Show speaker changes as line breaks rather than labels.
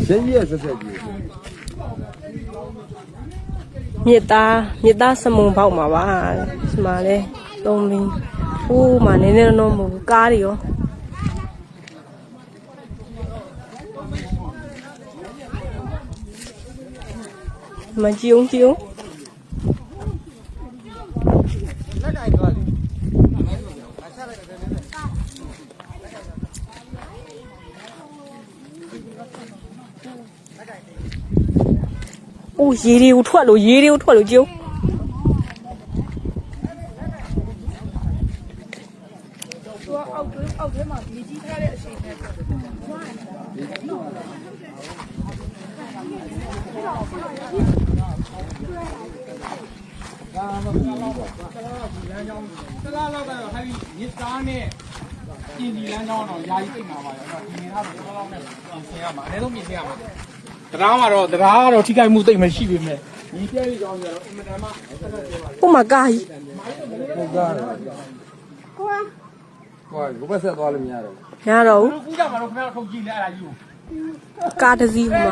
谁也是这句。
မြစ်သားစမုံပေါက်မှာပါဒီမှာလဲသုံးမင်းဟိုးမှာနည်းနည်းတော့မဟုတ်ဘူးကားတွေရောမကြည့်အောင်အိုးရေတွေကိုထွက်လို့ကြည့်
အောက်ထဲမှာမြေကြီးထားတဲ့အချိန်နဲ့
တလားလောက်ကတော့ဟာဒီမြစ်သားနဲ့ပြင်ဒီလမ်းကြောင်းတော့ယာယီပြိတ်မှာပါရောဒီနေသားတော့လောက်နဲ့ဆင်ရမှာအနည်းဆုံးပြင်ဆင်ရမှာတရားကတော့ထိခိုက်မှုသိမ့်မရှိပြီမဲ့ညီပြည့်ကြောင်းကြတော့အင်မတန်မှ
ဟိုမှာကားကြီး
ဟုတ်ကားကိုဘက်ဆက်သွားလို့မရတော့ဘူး
ရတော့ဘူး
ကူးကြမှာတော့ခင်ဗျားတို့ထုတ်ကြည့်လဲအဲ့ဒါကြီးကို
ကားတစ်စီးမှာ